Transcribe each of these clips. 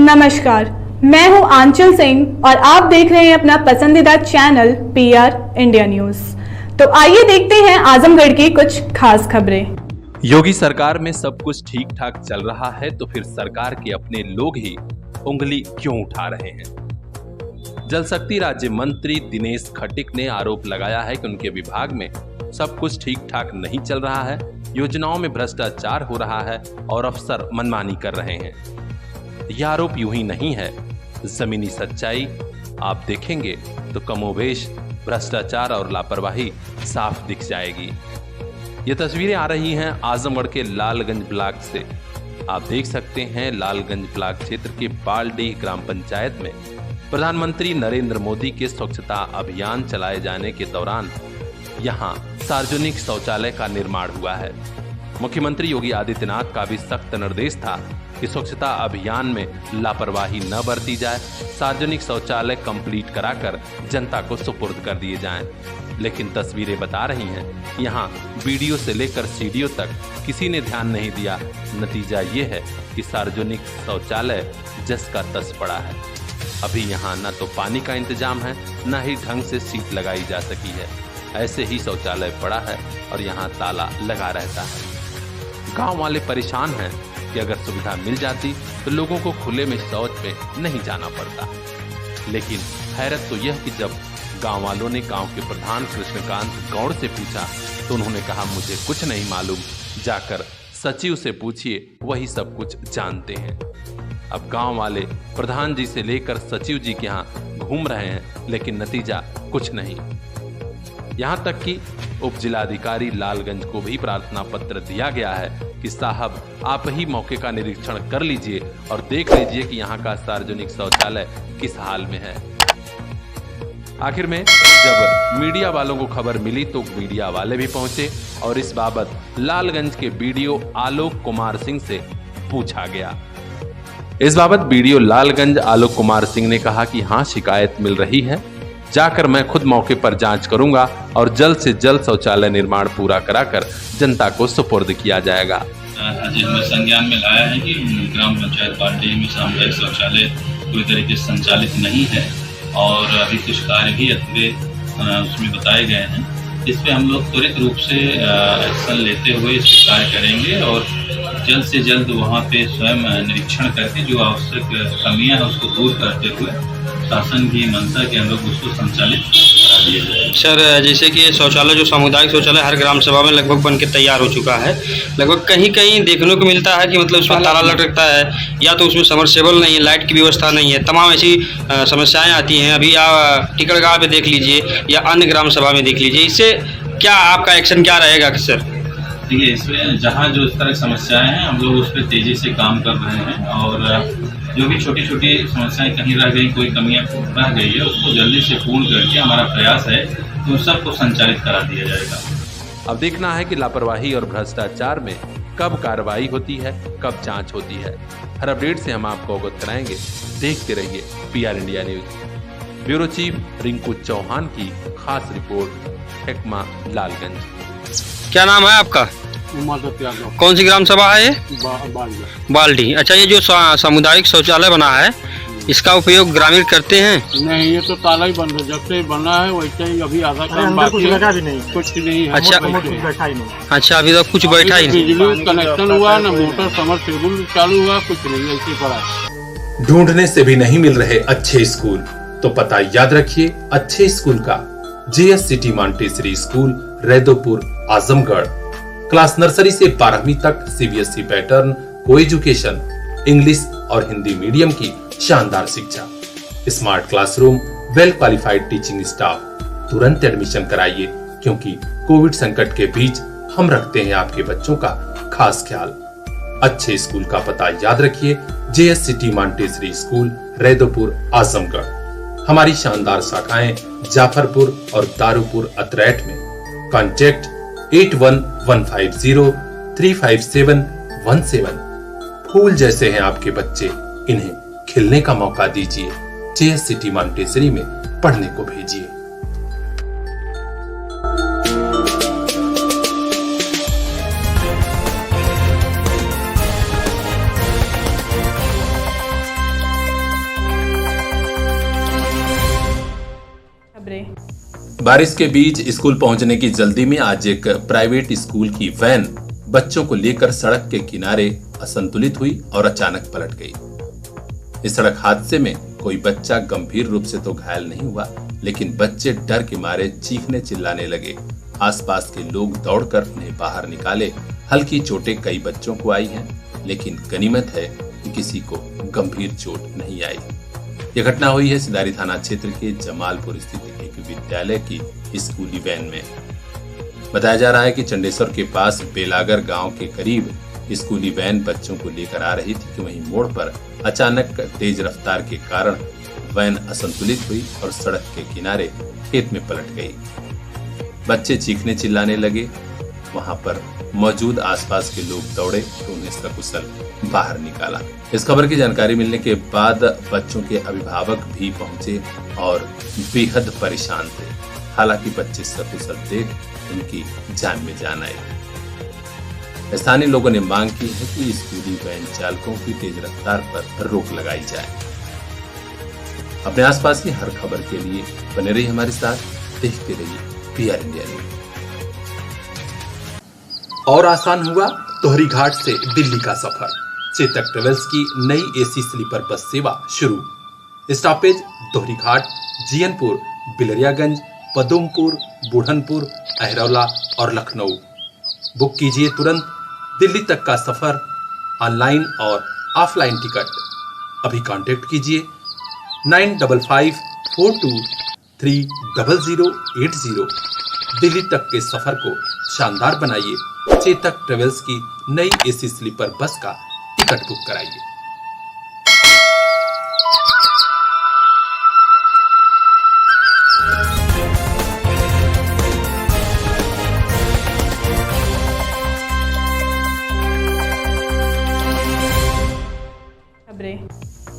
नमस्कार, मैं हूं आंचल सिंह और आप देख रहे हैं अपना पसंदीदा चैनल PR इंडिया न्यूज। तो आइए देखते हैं आजमगढ़ की कुछ खास खबरें। योगी सरकार में सब कुछ ठीक ठाक चल रहा है तो फिर सरकार के अपने लोग ही उंगली क्यों उठा रहे हैं? जल शक्ति राज्य मंत्री दिनेश खटीक ने आरोप लगाया है कि उनके विभाग में सब कुछ ठीक ठाक नहीं चल रहा है, योजनाओं में भ्रष्टाचार हो रहा है और अफसर मनमानी कर रहे हैं। यह आरोप यूं ही नहीं है, जमीनी सच्चाई आप देखेंगे तो कमोबेश भ्रष्टाचार और लापरवाही साफ दिख जाएगी। ये तस्वीरें आ रही हैं आजमगढ़ के लालगंज ब्लॉक से। आप देख सकते हैं लालगंज ब्लॉक क्षेत्र के बालडीह ग्राम पंचायत में प्रधानमंत्री नरेंद्र मोदी के स्वच्छता अभियान चलाए जाने के दौरान यहां सार्वजनिक शौचालय का निर्माण हुआ है। मुख्यमंत्री योगी आदित्यनाथ का भी सख्त निर्देश था कि स्वच्छता अभियान में लापरवाही न बरती जाए, सार्वजनिक शौचालय कंप्लीट कराकर जनता को सुपुर्द कर दिए जाएं। लेकिन तस्वीरें बता रही हैं यहाँ बीडीओ से लेकर सीडीओ तक किसी ने ध्यान नहीं दिया। नतीजा ये है कि सार्वजनिक शौचालय जस का तस पड़ा है। अभी यहाँ न तो पानी का इंतजाम है, न ही ढंग से सीट लगाई जा सकी है। ऐसे ही शौचालय पड़ा है और यहाँ ताला लगा रहता है। गांव वाले परेशान हैं कि अगर सुविधा मिल जाती तो लोगों को खुले में शौच में नहीं जाना पड़ता। लेकिन हैरत तो यह कि जब गांव वालों ने गांव के प्रधान कृष्णकांत गौड़ से पूछा तो उन्होंने कहा, मुझे कुछ नहीं मालूम, जाकर सचिव से पूछिए, वही सब कुछ जानते हैं। अब गांव वाले प्रधान जी से लेकर सचिव जी के यहाँ घूम रहे हैं, लेकिन नतीजा कुछ नहीं। यहाँ तक कि उप जिलाधिकारी लालगंज को भी प्रार्थना पत्र दिया गया है कि साहब आप ही मौके का निरीक्षण कर लीजिए और देख लीजिए कि यहाँ का सार्वजनिक शौचालय किस हाल में है। आखिर में जब मीडिया वालों को खबर मिली तो मीडिया वाले भी पहुंचे और इस बाबत लालगंज के बीडीओ आलोक कुमार सिंह से पूछा गया। इस बाबत बीडीओ लालगंज आलोक कुमार सिंह ने कहा कि हाँ, शिकायत मिल रही है, जाकर मैं खुद मौके पर जांच करूंगा और जल्द से जल्द शौचालय निर्माण पूरा कराकर जनता को सुपुर्द किया जाएगा। आज हमें संज्ञान में लाया है कि ग्राम पंचायत बालडीह में सामुदायिक शौचालय पूरी तरीके से संचालित नहीं है और अभी कुछ कार्य भी अधूरे उसमें बताए गए हैं। इस पे हम लोग त्वरित रूप से एक्शन लेते हुए इस पे कार्य करेंगे और जल्द से जल्द वहाँ पे स्वयं निरीक्षण करके जो आवश्यक कमियां हैं उसको दूर करते हुए शासन की मंशा के अनुरूप उसको संचालित करा दिया जाए। सर, जैसे कि शौचालय जो सामुदायिक शौचालय हर ग्राम सभा में लगभग बन के तैयार हो चुका है, लगभग कहीं कहीं देखने को मिलता है कि मतलब उसमें ताला लटकता है या तो उसमें सबमर्सिबल नहीं है, लाइट की व्यवस्था नहीं है, तमाम ऐसी समस्याएं आती हैं। अभी आप टिकरगांव पे देख लीजिए या अन्य ग्राम सभा में देख लीजिए, इससे क्या आपका एक्शन क्या रहेगा सर? देखिए, इसमें जहाँ जो इस तरह की समस्याएं हैं हम लोग उस पर तेजी से काम कर रहे हैं और जो भी छोटी छोटी समस्याएं कहीं रह गई, कोई कमियां रह गई है, उसको जल्दी से पूर्ण करके हमारा प्रयास है कि उन सबको संचालित करा दिया जाएगा। अब देखना है कि लापरवाही और भ्रष्टाचार में कब कार्रवाई होती है, कब जांच होती है। हर अपडेट से हम आपको अवगत कराएंगे। देखते रहिए PR India news. Bureau chief Rinku Chauhan की खास रिपोर्ट, हेकमा, लालगंज। क्या नाम है आपका? कौन सी ग्राम सभा है ये? बालडीह। अच्छा, ये जो सामुदायिक शौचालय बना है इसका उपयोग ग्रामीण करते हैं? नहीं, ये तो ताला ही बंद है, जब से बना है वैसे ही अभी आधा काम बाकी है, कुछ नहीं है। अच्छा, अभी तक कुछ बैठा ही नहीं। बिजली कनेक्शन हुआ ना, मोटर समरसेबुल चालू हुआ, कुछ नहीं, ऐसे पड़ा। ढूंढने से भी नहीं मिल रहे अच्छे स्कूल तो पता याद रखिए अच्छे स्कूल का। JS city Montessori school, Raidopur, Azamgarh. Class nursery से 12वीं तक CBSE पैटर्न, को एजुकेशन, इंग्लिश और हिंदी मीडियम की शानदार शिक्षा, smart classroom, well qualified teaching staff. तुरंत एडमिशन कराइए क्योंकि कोविड संकट के बीच हम रखते हैं आपके बच्चों का खास ख्याल। अच्छे स्कूल का पता याद रखिए, JS city Montessori school, Raidopur, Azamgarh. हमारी शानदार शाखाएं जाफरपुर और दारूपुर अतरैट में। कॉन्टैक्ट 8115035717। फूल जैसे हैं आपके बच्चे, इन्हें खिलने का मौका दीजिए। JS सिटी मॉन्टेसरी में पढ़ने को भेजिए। बारिश के बीच स्कूल पहुंचने की जल्दी में आज एक प्राइवेट स्कूल की वैन बच्चों को लेकर सड़क के किनारे असंतुलित हुई और अचानक पलट गई। इस सड़क हादसे में कोई बच्चा गंभीर रूप से तो घायल नहीं हुआ, लेकिन बच्चे डर के मारे चीखने चिल्लाने लगे। आसपास के लोग दौड़कर उन्हें बाहर निकाले। हल्की चोटें कई बच्चों को आई हैं, लेकिन गनीमत है कि किसी को गंभीर चोट नहीं आई। यह घटना हुई है सिदारी थाना क्षेत्र के जमालपुर स्थित एक विद्यालय की स्कूली वैन में। बताया जा रहा है कि चंडेश्वर के पास बेलागर गांव के करीब स्कूली वैन बच्चों को लेकर आ रही थी कि वहीं मोड़ पर अचानक तेज रफ्तार के कारण वैन असंतुलित हुई और सड़क के किनारे खेत में पलट गई। बच्चे चीखने चिल्लाने लगे। वहां पर मौजूद आसपास के लोग दौड़े तो उन्हें सकुशल बाहर निकाला। इस खबर की जानकारी मिलने के बाद बच्चों के अभिभावक भी पहुंचे और बेहद परेशान थे। हालांकि बच्चे सकुशल देख उनकी जान में जान आई। स्थानीय लोगों ने मांग की है कि स्कूली वैन चालकों की तेज रफ्तार पर रोक लगाई जाए। अपने आसपास की हर खबर के लिए बने रहिए हमारे साथ, देखते रहिए PR इंडिया न्यूज। और आसान हुआ दोहरी घाट से दिल्ली का सफर। चेतक ट्रेवल्स की नई AC स्लीपर बस सेवा शुरू। स्टॉपेज दोहरी घाट, जीयनपुर, बिलरियागंज, पदुमपुर, बुढ़नपुर, अहरौला और लखनऊ। बुक कीजिए तुरंत दिल्ली तक का सफर। ऑनलाइन और ऑफलाइन टिकट अभी कांटेक्ट कीजिए 9542430080। दिल्ली तक के सफर को शानदार बनाइए। चेतक ट्रेवल्स की नई AC स्लीपर बस का टिकट बुक कराइए।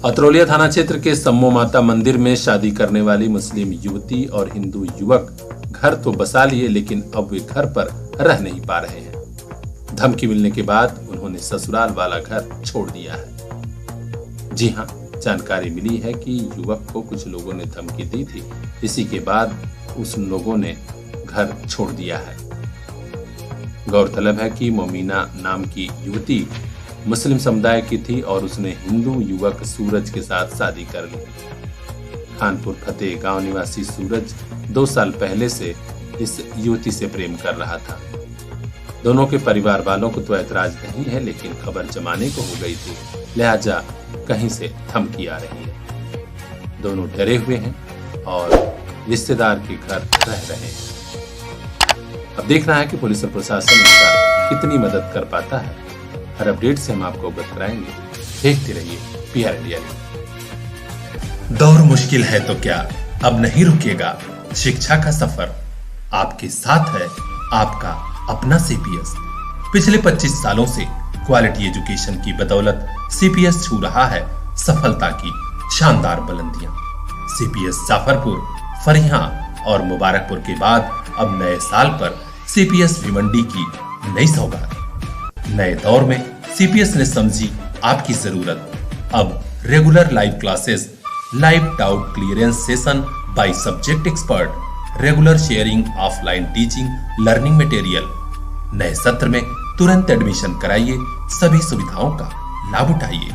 अतरौलिया थाना क्षेत्र के सम्मो माता मंदिर में शादी करने वाली मुस्लिम युवती और हिंदू युवक घर तो बसा लिए, लेकिन अब वे घर पर रह नहीं पा रहे हैं। धमकी मिलने के बाद उन्होंने ससुराल वाला घर छोड़ दिया है। जी हां, जानकारी मिली है कि युवक को कुछ लोगों ने धमकी दी थी। इसी के बाद उस लोगों ने घर छोड़ दिया है। गौरतलब है कि मोमिना नाम की युवती मुस्लिम समुदाय की थी और उसने हिंदू युवक सूरज के साथ शादी कर ली। खानपुर फतेह गांव निवासी सूरज 2 साल पहले से इस युवती से प्रेम कर रहा था। दोनों के परिवार वालों को तो ऐतराज नहीं है, लेकिन खबर जमाने को हो गई थी, लिहाजा कहीं से धमकी आ रही है। दोनों डरे हुए हैं और रिश्तेदार के घर रह रहे हैं। अब देखना है कि पुलिस और प्रशासन इनका कितनी मदद कर पाता है। हर अपडेट से हम आपको अवगत कराएंगे। देखते रहिए PR इंडिया न्यूज। दौर मुश्किल है तो क्या, अब नहीं रुकेगा शिक्षा का सफर। आपके साथ है आपका अपना CPS। पिछले 25 सालों से क्वालिटी एजुकेशन की बदौलत CPS छू रहा है सफलता की शानदार बुलंदियां। CPS जाफरपुर, फरियां और मुबारकपुर के बाद अब नए साल पर CPS भिवंडी की नई सौगात। नए दौर में CPS ने समझी आपकी जरूरत। अब regular live classes, live doubt clearance session by subject expert, regular sharing, offline teaching, learning material. नए सत्र में तुरंत एडमिशन कराइए, सभी सुविधाओं का लाभ उठाइए।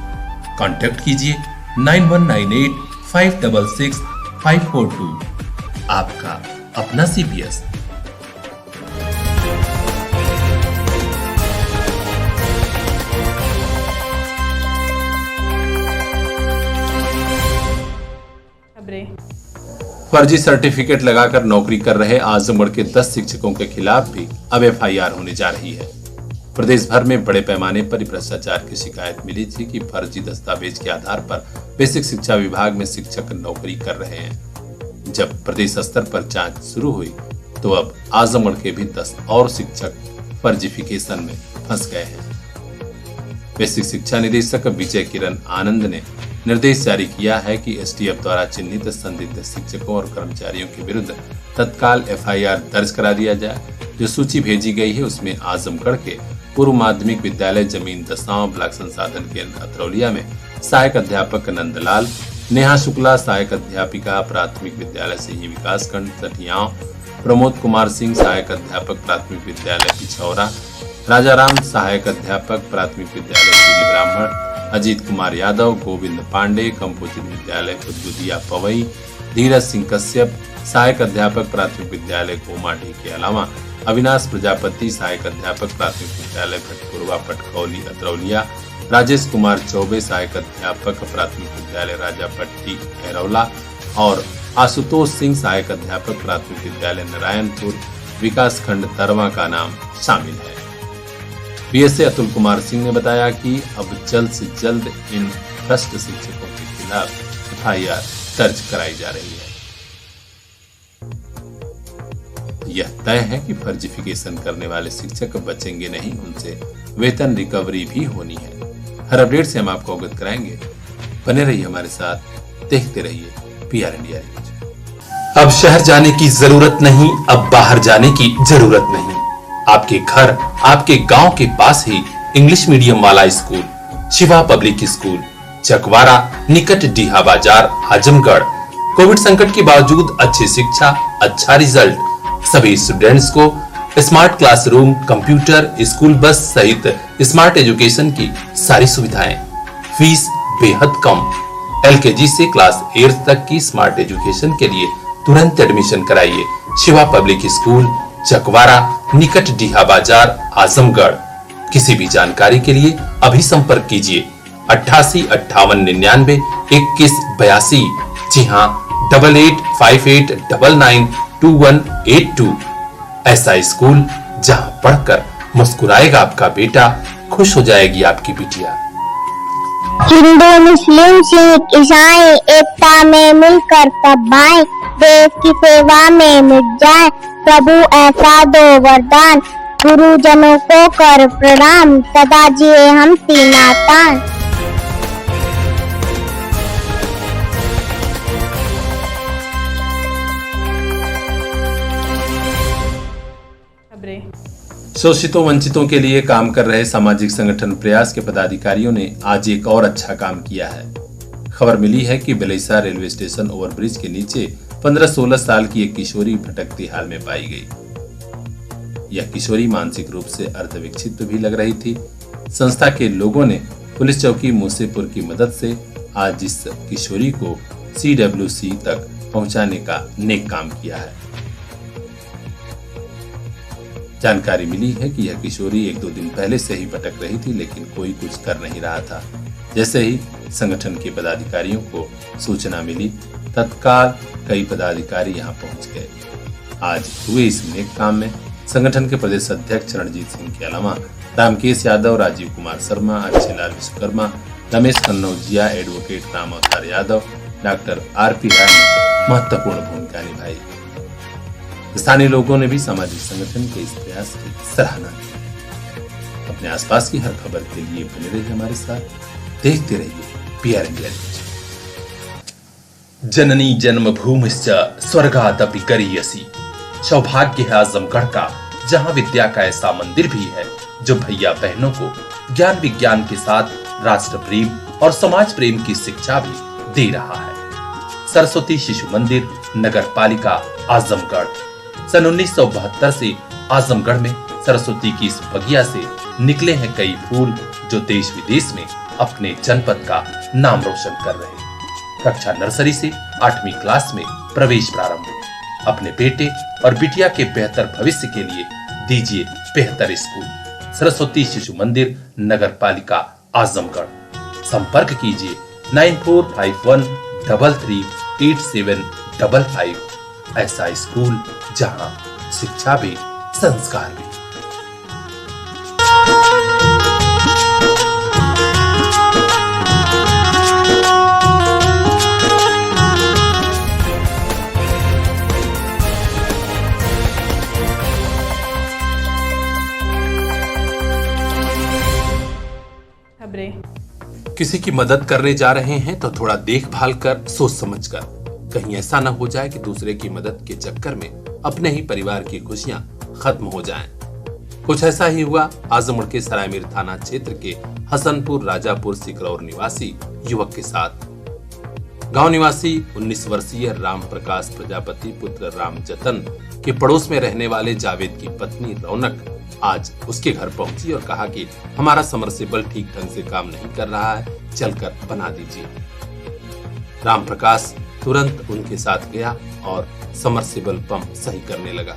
कांटेक्ट कीजिए 9198566542। आपका अपना CPS। फर्जी सर्टिफिकेट लगाकर नौकरी कर रहे आजमगढ़ के 10 शिक्षकों के खिलाफ भी अब FIR होने जा रही है। प्रदेश भर में बड़े पैमाने पर भ्रष्टाचार की शिकायत मिली थी कि फर्जी दस्तावेज के आधार पर बेसिक शिक्षा विभाग में शिक्षक नौकरी कर रहे हैं। जब प्रदेश स्तर पर जांच शुरू हुई तो अब आजमगढ़ के भी 10 और शिक्षक फर्जीफिकेशन में फंस गए हैं। बेसिक शिक्षा निदेशक विजय किरण आनंद ने निर्देश जारी किया है कि STF द्वारा चिन्हित संदिग्ध शिक्षकों और कर्मचारियों के विरुद्ध तत्काल FIR दर्ज करा दिया जाए। जो सूची भेजी गई है उसमें आजमगढ़ के पूर्व माध्यमिक विद्यालय जमीन दसांव ब्लॉक संसाधन केंद्र अतरौलिया में सहायक अध्यापक नंदलाल, नेहा शुक्ला सहायक अध्यापिका प्राथमिक विद्यालय से ही विकासखंड सठियाव, प्रमोद कुमार सिंह सहायक अध्यापक प्राथमिक विद्यालय पिछौरा, राजाराम सहायक अध्यापक प्राथमिक विद्यालय श्री ब्राह्मण, अजीत कुमार यादव, गोविंद पांडे कंपोजिट विद्यालय खुदगुदिया पवई, धीरज सिंह कश्यप सहायक अध्यापक प्राथमिक विद्यालय कोमाटी के अलावा अविनाश प्रजापति सहायक अध्यापक प्राथमिक विद्यालय भटपुरवा पटखौली अतरौलिया, राजेश कुमार चौबे सहायक अध्यापक प्राथमिक विद्यालय राजापट्टी एरौला और आशुतोष सिंह सहायक अध्यापक प्राथमिक विद्यालय नारायणपुर विकास खंड तरवा का नाम शामिल है। बीएसए अतुल कुमार सिंह ने बताया कि अब जल्द से जल्द इन भ्रष्ट शिक्षकों के खिलाफ एफआईआर दर्ज कराई जा रही है। यह तय है कि फर्जिफिकेशन करने वाले शिक्षक बचेंगे नहीं, उनसे वेतन रिकवरी भी होनी है। हर अपडेट से हम आपको अवगत कराएंगे। बने रहिए हमारे साथ, देखते रहिए पीआर इंडिया न्यूज। अब शहर जाने की जरूरत नहीं, अब बाहर जाने की जरूरत नहीं। आपके घर, आपके गांव के पास ही इंग्लिश मीडियम वाला school Shiva public school, Chakwara निकट डीहा बाजार आजमगढ़। कोविड संकट के बावजूद अच्छी शिक्षा, अच्छा रिजल्ट, सभी स्टूडेंट्स को smart classroom, computer, school bus सहित स्मार्ट एजुकेशन की सारी सुविधाएं, फीस बेहद कम। एलकेजी से क्लास 8 तक की स्मार्ट एजुकेशन के लिए तुरंत एडमिशन कराइए शिवा पब्लिक स्कूल, चकवारा निकट डीहा बाजार आजमगढ़। किसी भी जानकारी के लिए अभी संपर्क कीजिए 88 58 99 21 82। जी हाँ, 8858992182। ऐसा स्कूल जहां पढ़कर मुस्कुराएगा आपका बेटा, खुश हो जाएगी आपकी बिटिया। हिंदू मुस्लिम सिख ईसाई एकता में मिलकर तब भाई, देश की सेवा में मिट जाए प्रभु ऐसा दो वरदान। गुरुजनों को कर प्रणाम, सदा जिए हम तीना तान। शोषितों वंचितों के लिए काम कर रहे सामाजिक संगठन प्रयास के पदाधिकारियों ने आज एक और अच्छा काम किया है। खबर मिली है कि बेलैसा रेलवे स्टेशन ओवरब्रिज के नीचे 15-16 साल की एक किशोरी भटकती हाल में पाई गई। यह किशोरी मानसिक रूप से अर्धविक्षिप्त भी लग रही थी। संस्था के लोगों ने पुलिस चौकी मूसेपुर की मदद से आज इस किशोरी को CWC तक पहुंचाने का नेक काम किया है। जानकारी मिली है कि यह किशोरी 1-2 दिन पहले से ही भटक रही थी, लेकिन कोई कुछ कर नहीं रहा था। जैसे ही संगठन के पदाधिकारियों को सूचना मिली, तत्काल कई पदाधिकारी यहां पहुंच गए। आज हुए इस नेक काम में संगठन के प्रदेश अध्यक्ष रणजीत सिंह के अलावा रामकेश यादव, राजीव कुमार शर्मा, अच्छेलाल विश्वकर्मा, रमेश कन्नौजिया, एडवोकेट राम अवतार यादव, डॉक्टर RP राय ने महत्वपूर्ण भूमिका निभाई। स्थानीय लोगों ने भी सामाजिक संगठन के इस प्रयास की सराहना की। अपने आसपास की हर खबर के लिए बने रहिए हमारे साथ, देखते रहिए पीआर इंडिया न्यूज। जननी जन्मभूमिश्च स्वर्गादपि गरीयसी। सौभाग्य है आजमगढ़ का, जहां विद्या का ऐसा मंदिर भी है जो भैया बहनों को ज्ञान विज्ञान के साथ राष्ट्र प्रेम और समाज प्रेम की शिक्षा भी दे रहा है। सरस्वती शिशु मंदिर, नगर पालिका आजमगढ़। सन 1972 से आजमगढ़ में सरस्वती की इस बगिया से निकले हैं कई फूल जो देश विदेश में अपने जनपद का नाम रोशन कर रहे हैं। कक्षा नर्सरी से 8वीं क्लास में प्रवेश प्रारंभ। अपने बेटे और बिटिया के बेहतर भविष्य के लिए दीजिए बेहतर स्कूल। सरस्वती शिशु मंदिर, नगर पालिका आजमगढ़। संपर्क कीजिए 9451338755। ऐसा स्कूल जहां शिक्षा भी संस्कार भी। किसी की मदद करने जा रहे हैं तो थोड़ा देखभाल कर, सोच समझ कर। कहीं ऐसा न हो जाए कि दूसरे की मदद के चक्कर में अपने ही परिवार की खुशियां खत्म हो जाएं। कुछ ऐसा ही हुआ आजमगढ़ के सरायमीर थाना क्षेत्र के हसनपुर राजापुर सिकरौर निवासी युवक के साथ। गांव निवासी 19 वर्षीय राम प्रकाश प्रजापति पुत्र राम जतन के पड़ोस में रहने वाले जावेद की पत्नी रौनक आज उसके घर पहुंची और कहा कि हमारा समरसेबल ठीक ढंग से काम नहीं कर रहा है, चलकर बना दीजिए। राम प्रकाश तुरंत उनके साथ गया और समरसेबल पंप सही करने लगा।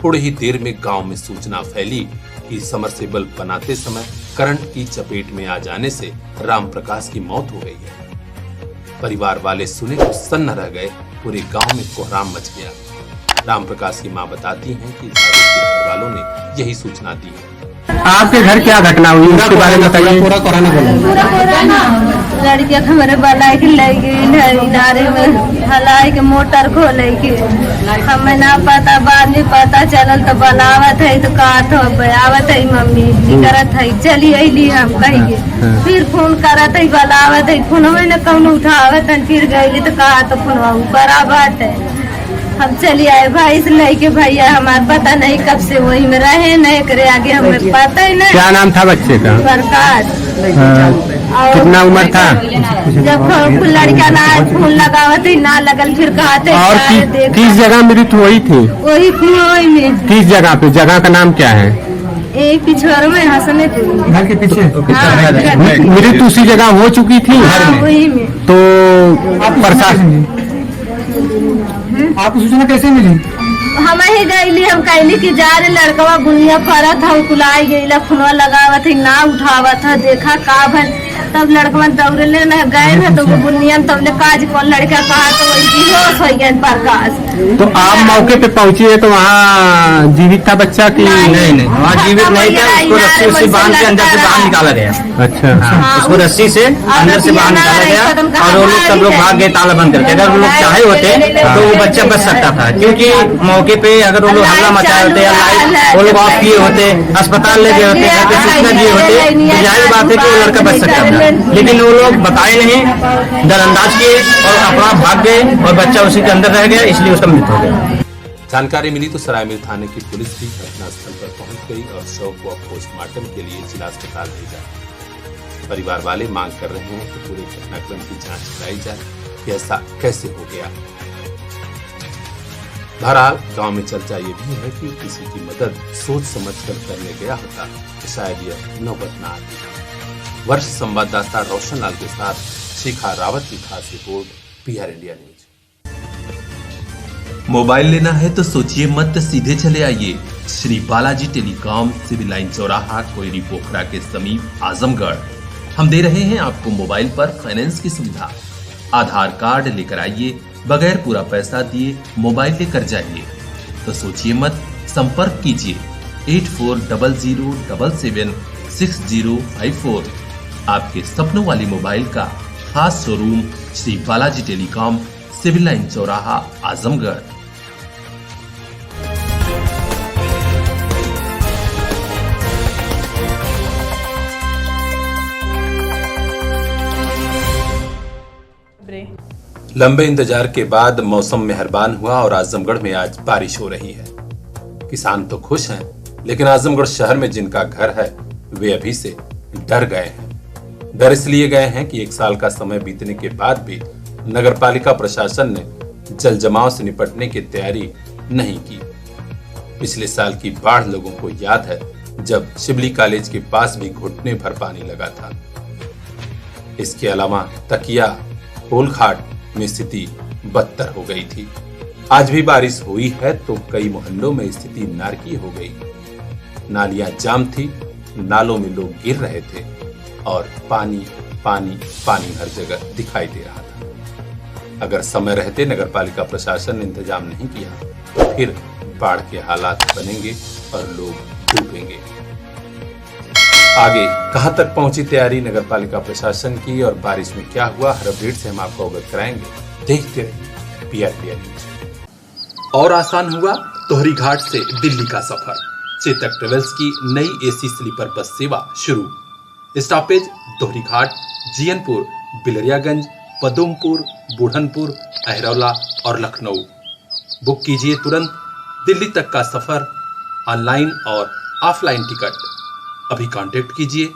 थोड़ी ही देर में गांव में सूचना फैली कि समरसेबल बनाते समय करंट की चपेट में आ जाने से राम प्रकाश की मौत हो गई है। परिवार वाले सुने तो सन्न रह गए, पूरे गांव में कोहराम मच गया। राम प्रकाश की मां बताती हैं कि जावेद के घर वालों ने यही सूचना दी है। आपके घर क्या घटना हुई उसके बारे में बताइए। पूरा कोराना लड़किया हमारे बनाए के ले गई नारे में हलाई के मोटर खोले के हमें ना पता, बाद में पता चलल तो बनावत है तो काट आवत है मम्मी जी करत है चली अली हम कहिए, फिर फोन करत है बनावत है फोन में न कौन उठावत है, फिर गई तो कहा तो फोन बड़ा बात है। हम चली आए भाई से लेके भैया हमारा पता नहीं कब से वही में रहे नहीं करे आगे हमें पता ही नहीं। क्या नाम था बच्चे का? प्रकाश। कितना उम्र था? जब लड़का ना फोन लगावत ही ना लगल फिर कहते और किस जगह मृत्यु हुई थी? वही कुआं में। किस जगह पे? जगह का नाम क्या है? एक पिछड़ में हंसने घर के पीछे मृत्यु उसी जगह हो चुकी थी। वही में तो प्रशासन आपको सूचना कैसे मिली? हम ही गईली, हम कहली कि जा रे लड़कवा बुनिया फरा था कुलाई गईला फोनवा लगावत है ना उठावत है, देखा का भन तब लड़कवा दौड़े ले न गए ना तो बुनिया तब ने काज कौन लड़का कहा तो वही बेहोश हो गया प्रकाश। तो आप मौके पे पहुंची है तो वहाँ जीवित था बच्चा की? नहीं वहाँ जीवित नहीं था, उसको रस्सी से बांध के अंदर से बाहर निकाला गया। अच्छा उसको रस्सी से अंदर से बाहर निकाला गया और वो लोग सब लोग भाग गए ताला बंद करके। अगर वो लोग चाहे होते तो वो बच्चा बच सकता था, क्योंकि मौके पे अगर वो लोग हल्ला मचाए होते या लाइट वो लोग ऑफ किए होते, अस्पताल ले गए होते, घर पे सूचना दिए होते तो जाहिर बात है कि वो लड़का बच सकता था। लेकिन वो लोग बताए नहीं, दरअंदाज किए और अपना भाग गए और बच्चा उसी के अंदर रह गया, इसलिए उसका मृत्यु हो गया। जानकारी मिली तो सरायमीर थाने की पुलिस भी घटनास्थल पर पहुंच गई और शव को पोस्टमार्टम के लिए जिला अस्पताल भेजा। परिवार वाले मांग कर रहे हैं कि पूरे घटनाक्रम की जांच कराई जाए कि ऐसा कैसे हो गया। बहरहाल गांव में चर्चा ये भी है कि किसी की मदद सोच समझकर करने गया होता तो शायद यह नौबत न आती। वर्ष संवाददाता रोशन लाल के साथ शिखा रावत की खास report, PR India news. Mobile लेना है तो सोचिए मत, सीधे चले आइए Shri Balaji telecom, civil line चौराहा, कोयरी पोखरा के समीप, आजमगढ़। हम दे रहे हैं आपको मोबाइल पर फाइनेंस की सुविधा। आधार कार्ड लेकर आइए, बगैर पूरा पैसा दिए मोबाइल लेकर जाइए। तो सोचिए मत, संपर्क कीजिए 8400776054। आपके सपनों वाली मोबाइल का खास showroom Shri Balaji telecom, civil line चौराहा, आजमगढ़। लंबे इंतजार के बाद मौसम मेहरबान हुआ और आजमगढ़ में आज बारिश हो रही है। किसान तो खुश हैं, लेकिन आजमगढ़ शहर में जिनका घर है वे अभी से डर गए हैं। डर इसलिए गए हैं कि 1 साल का समय बीतने के बाद भी नगरपालिका प्रशासन ने जल जमाव से निपटने की तैयारी नहीं की। पिछले साल की बाढ़ लोगों को याद है, जब शिबली कॉलेज के पास भी घुटने भर पानी लगा था। इसके अलावा तकिया, होलघाट में स्थिति बदतर हो गई थी। आज भी बारिश हुई है तो कई मोहल्लों में स्थिति नारकी हो गई। नालियां जाम थी, नालों में लोग गिर रहे थे और पानी पानी पानी हर जगह दिखाई दे रहा था। अगर समय रहते नगरपालिका प्रशासन ने इंतजाम नहीं किया तो फिर बाढ़ के हालात बनेंगे और लोग डूबेंगे। आगे कहां तक पहुंची तैयारी नगरपालिका प्रशासन की और बारिश में क्या हुआ, हर अपडेट से हम आपको अवगत कराएंगे। देखते रहिए PR न्यूज। और आसान हुआ तोहरी घाट से दिल्ली का सफर। चेतक ट्रेवल्स की नई AC स्लीपर बस सेवा शुरू। स्टॉपेज दोहरी घाट, जियनपुर, बिलरियागंज, पदुमपुर, बुढ़नपुर, अहरौला और लखनऊ। बुक कीजिए तुरंत दिल्ली तक का सफर, ऑनलाइन और ऑफलाइन टिकट। अभी कांटेक्ट कीजिए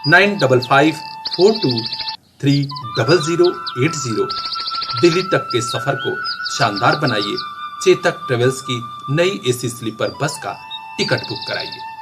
9554230080। दिल्ली तक के सफर को शानदार बनाइए। चेतक ट्रेवल्स की नई AC स्लीपर बस का टिकट बुक कराइए।